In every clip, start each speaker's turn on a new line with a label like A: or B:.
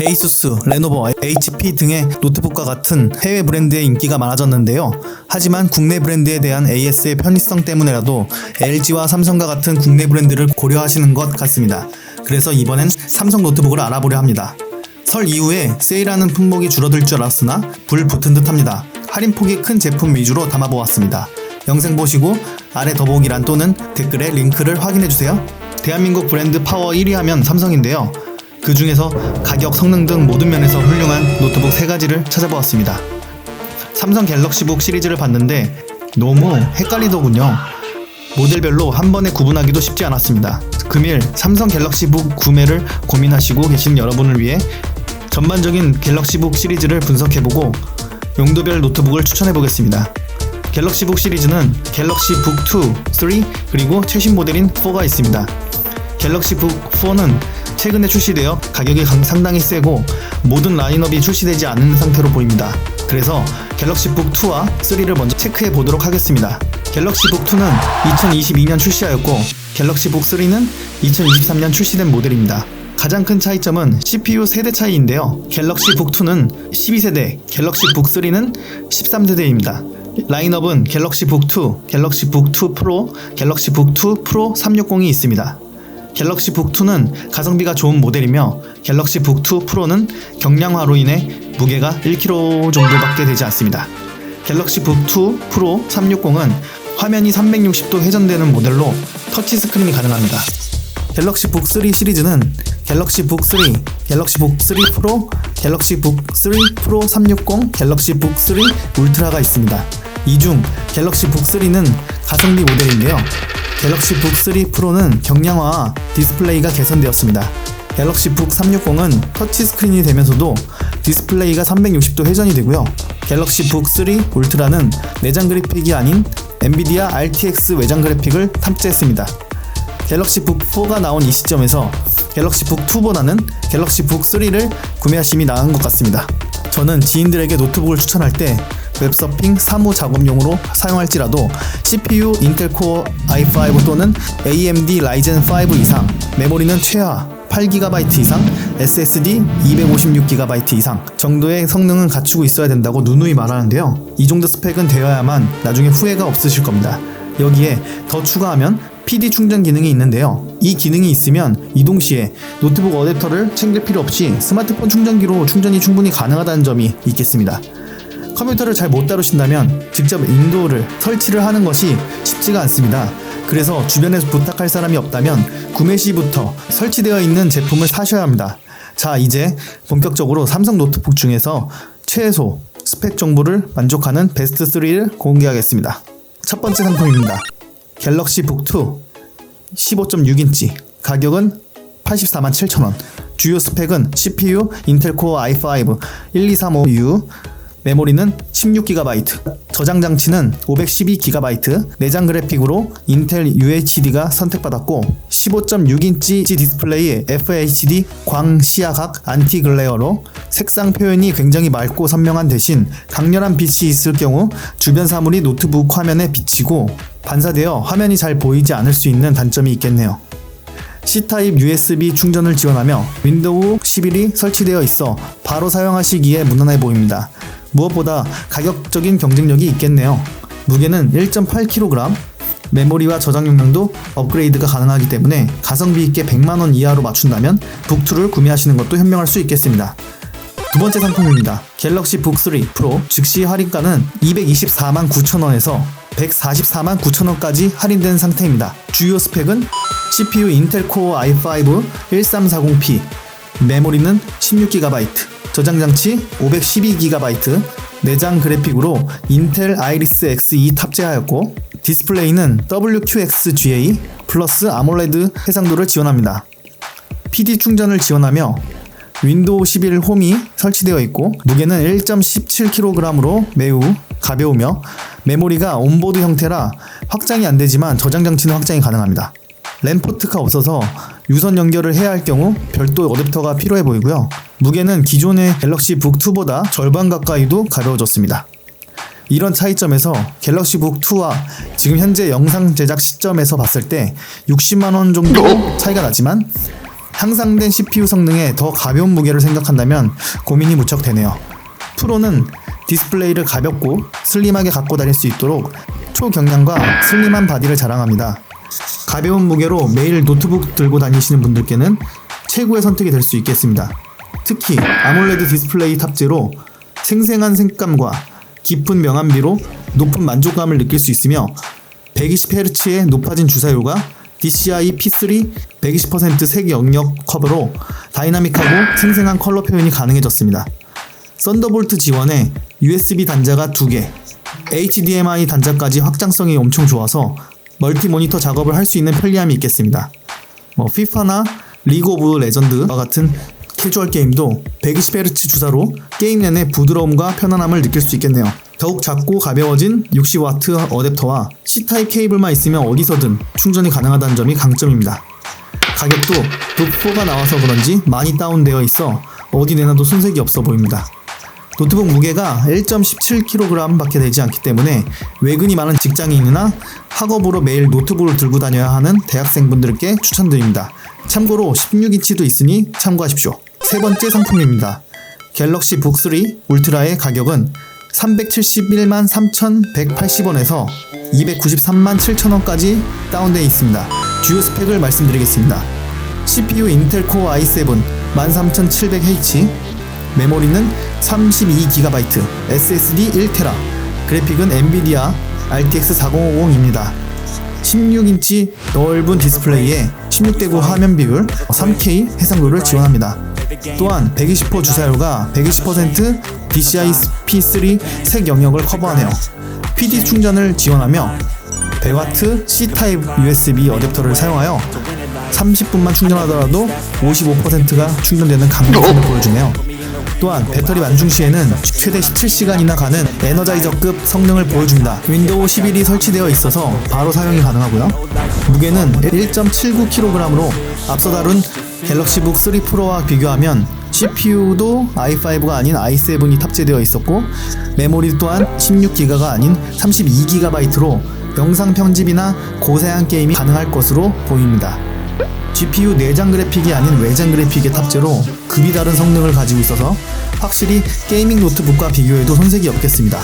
A: 에이수스, 레노버, HP 등의 노트북과 같은 해외 브랜드의 인기가 많아졌는데요. 하지만 국내 브랜드에 대한 AS의 편의성 때문에라도 LG와 삼성과 같은 국내 브랜드를 고려하시는 것 같습니다. 그래서 이번엔 삼성 노트북을 알아보려 합니다. 설 이후에 세일하는 품목이 줄어들 줄 알았으나 불 붙은 듯 합니다. 할인폭이 큰 제품 위주로 담아보았습니다. 영상 보시고 아래 더보기란 또는 댓글에 링크를 확인해주세요. 대한민국 브랜드 파워 1위 하면 삼성인데요. 그 중에서 가격, 성능 등 모든 면에서 훌륭한 노트북 3가지를 찾아보았습니다. 삼성 갤럭시북 시리즈를 봤는데 너무 헷갈리더군요. 모델별로 한 번에 구분하기도 쉽지 않았습니다. 금일 삼성 갤럭시북 구매를 고민하시고 계신 여러분을 위해 전반적인 갤럭시북 시리즈를 분석해보고 용도별 노트북을 추천해보겠습니다. 갤럭시북 시리즈는 갤럭시북 2, 3 그리고 최신 모델인 4가 있습니다. 갤럭시북 4는 최근에 출시되어 가격이 상당히 세고 모든 라인업이 출시되지 않은 상태로 보입니다. 그래서 갤럭시북 2와 3를 먼저 체크해 보도록 하겠습니다. 갤럭시북 2는 2022년 출시하였고 갤럭시북 3는 2023년 출시된 모델입니다. 가장 큰 차이점은 CPU 세대 차이인데요. 갤럭시북 2는 12세대, 갤럭시북 3는 13세대입니다. 라인업은 갤럭시북 2, 갤럭시북 2 프로, 갤럭시북 2 프로 360이 있습니다. 갤럭시북 2는 가성비가 좋은 모델이며 갤럭시북 2 프로는 경량화로 인해 무게가 1kg 정도밖에 되지 않습니다. 갤럭시북 2 프로 360은 화면이 360도 회전되는 모델로 터치스크린이 가능합니다. 갤럭시북 3 시리즈는 갤럭시북 3, 갤럭시북 3 프로, 갤럭시북 3 프로 360, 갤럭시북 3 울트라가 있습니다. 이 중 갤럭시북 3는 가성비 모델인데요. 갤럭시북 3 프로는 경량화와 디스플레이가 개선되었습니다. 갤럭시북 360은 터치스크린이 되면서도 디스플레이가 360도 회전이 되고요. 갤럭시북 3 울트라는 내장 그래픽이 아닌 엔비디아 RTX 외장 그래픽을 탑재했습니다. 갤럭시북 4가 나온 이 시점에서 갤럭시북 2보다는 갤럭시북 3를 구매하심이 나은 것 같습니다. 저는 지인들에게 노트북을 추천할 때 웹서핑, 사무 작업용으로 사용할지라도 CPU 인텔 코어 i5 또는 AMD 라이젠 5 이상, 메모리는 최하 8GB 이상, SSD 256GB 이상 정도의 성능은 갖추고 있어야 된다고 누누이 말하는데요. 이 정도 스펙은 되어야만 나중에 후회가 없으실 겁니다. 여기에 더 추가하면 PD 충전 기능이 있는데요. 이 기능이 있으면 이동시에 노트북 어댑터를 챙길 필요 없이 스마트폰 충전기로 충전이 충분히 가능하다는 점이 있겠습니다. 컴퓨터를 잘 못 다루신다면 직접 인도를 설치를 하는 것이 쉽지가 않습니다. 그래서 주변에서 부탁할 사람이 없다면 구매 시부터 설치되어 있는 제품을 사셔야 합니다. 자, 이제 본격적으로 삼성 노트북 중에서 최소 스펙 정보를 만족하는 베스트 3를 공개하겠습니다. 첫 번째 상품입니다. 갤럭시북 2 15.6인치, 가격은 847,000원, 주요 스펙은 CPU 인텔 코어 i5 1235U, 메모리는 16GB, 저장 장치는 512GB, 내장 그래픽으로 인텔 UHD가 선택받았고 15.6인치 디스플레이에 FHD 광시야각 안티 글레어로 색상 표현이 굉장히 맑고 선명한 대신 강렬한 빛이 있을 경우 주변 사물이 노트북 화면에 비치고 반사되어 화면이 잘 보이지 않을 수 있는 단점이 있겠네요. C타입 USB 충전을 지원하며 윈도우 11이 설치되어 있어 바로 사용하시기에 무난해 보입니다. 무엇보다 가격적인 경쟁력이 있겠네요. 무게는 1.8kg, 메모리와 저장 용량도 업그레이드가 가능하기 때문에 가성비 있게 100만원 이하로 맞춘다면 북2를 구매하시는 것도 현명할 수 있겠습니다. 두 번째 상품입니다. 갤럭시북 3 프로 즉시 할인가는 224만 9천원에서 144만 9천원까지 할인된 상태입니다. 주요 스펙은 CPU 인텔 코어 i5 1340P, 메모리는 16GB, 저장장치 512GB, 내장 그래픽으로 인텔 아이리스 Xe 탑재하였고 디스플레이는 WQXGA 플러스 아몰레드 해상도를 지원합니다. PD 충전을 지원하며 윈도우 11 홈이 설치되어 있고 무게는 1.17kg으로 매우 가벼우며 메모리가 온보드 형태라 확장이 안되지만 저장장치는 확장이 가능합니다. 랜 포트가 없어서 유선 연결을 해야 할 경우 별도 어댑터가 필요해 보이고요. 무게는 기존의 갤럭시북 2보다 절반 가까이도 가벼워졌습니다. 이런 차이점에서 갤럭시북 2와 지금 현재 영상 제작 시점에서 봤을 때 60만원 정도 차이가 나지만 향상된 CPU 성능에 더 가벼운 무게를 생각한다면 고민이 무척 되네요. 프로는 디스플레이를 가볍고 슬림하게 갖고 다닐 수 있도록 초경량과 슬림한 바디를 자랑합니다. 가벼운 무게로 매일 노트북 들고 다니시는 분들께는 최고의 선택이 될 수 있겠습니다. 특히 아몰레드 디스플레이 탑재로 생생한 색감과 깊은 명암비로 높은 만족감을 느낄 수 있으며 120Hz의 높아진 주사율과 DCI P3 120% 색 영역 커버로 다이나믹하고 생생한 컬러 표현이 가능해졌습니다. 썬더볼트 지원에 USB 단자가 2개, HDMI 단자까지 확장성이 엄청 좋아서 멀티 모니터 작업을 할 수 있는 편리함이 있겠습니다. FIFA나 리그 오브 레전드와 같은 캐주얼 게임도 120Hz 주사로 게임 내내 부드러움과 편안함을 느낄 수 있겠네요. 더욱 작고 가벼워진 60W 어댑터와 C타입 케이블만 있으면 어디서든 충전이 가능하다는 점이 강점입니다. 가격도 노트4가 나와서 그런지 많이 다운되어 있어 어디 내놔도 손색이 없어 보입니다. 노트북 무게가 1.17kg 밖에 되지 않기 때문에 외근이 많은 직장인이나 학업으로 매일 노트북을 들고 다녀야 하는 대학생분들께 추천드립니다. 참고로 16인치도 있으니 참고하십시오. 세 번째 상품입니다. 갤럭시 북3 울트라의 가격은 371만 3,180원에서 293만 7천원까지 다운되어 있습니다. 주요 스펙을 말씀드리겠습니다. CPU 인텔 코어 i7 13700H, 메모리는 32GB, SSD 1TB, 그래픽은 엔비디아 RTX 4050입니다. 16인치 넓은 디스플레이에 16:9 화면 비율, 3K 해상도를 지원합니다. 또한 120V 주사율과 120% DCI P3 색 영역을 커버하네요. PD 충전을 지원하며 100W C타입 USB 어댑터를 사용하여 30분만 충전하더라도 55%가 충전되는 강력함을 보여주네요. 또한 배터리 만중 시에는 최대 17시간이나 가는 에너자이저급 성능을 보여줍니다. 윈도우 11이 설치되어 있어서 바로 사용이 가능하고요. 무게는 1.79kg으로 앞서 다룬 갤럭시 북 3 프로와 비교하면 CPU도 i5가 아닌 i7이 탑재되어 있었고 메모리 또한 16GB가 아닌 32GB로 영상 편집이나 고사양 게임이 가능할 것으로 보입니다. GPU 내장 그래픽이 아닌 외장 그래픽의 탑재로 급이 다른 성능을 가지고 있어서 확실히 게이밍 노트북과 비교해도 손색이 없겠습니다.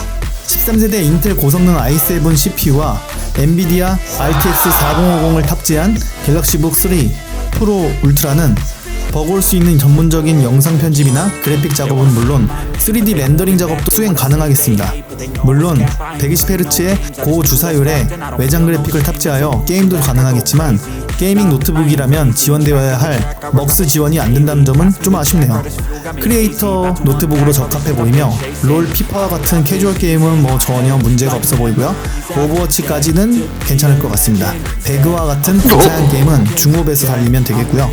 A: 13세대 인텔 고성능 i7 CPU와 엔비디아 RTX 4050을 탑재한 갤럭시 북 3 프로 울트라는 버거울 수 있는 전문적인 영상 편집이나 그래픽 작업은 물론 3D 렌더링 작업도 수행 가능하겠습니다. 물론 120Hz의 고주사율의 외장 그래픽을 탑재하여 게임도 가능하겠지만 게이밍 노트북이라면 지원되어야 할 먹스 지원이 안 된다는 점은 좀 아쉽네요. 크리에이터 노트북으로 적합해 보이며 롤, 피파와 같은 캐주얼 게임은 전혀 문제가 없어 보이고요. 오버워치까지는 괜찮을 것 같습니다. 배그와 같은 고사양 게임은 중업에서 달리면 되겠고요.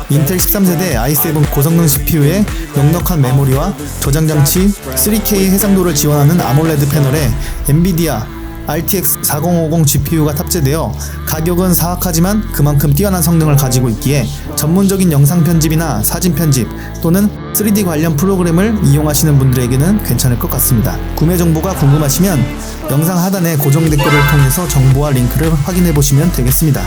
A: 인텔 13세대 i7 고성능 CPU에 넉넉한 메모리와 저장 장치 3K 해상도를 지원하는 아몰레드 패널에 엔비디아 RTX 4050 GPU가 탑재되어 가격은 사악하지만 그만큼 뛰어난 성능을 가지고 있기에 전문적인 영상 편집이나 사진 편집 또는 3D 관련 프로그램을 이용하시는 분들에게는 괜찮을 것 같습니다. 구매 정보가 궁금하시면 영상 하단의 고정 댓글을 통해서 정보와 링크를 확인해 보시면 되겠습니다.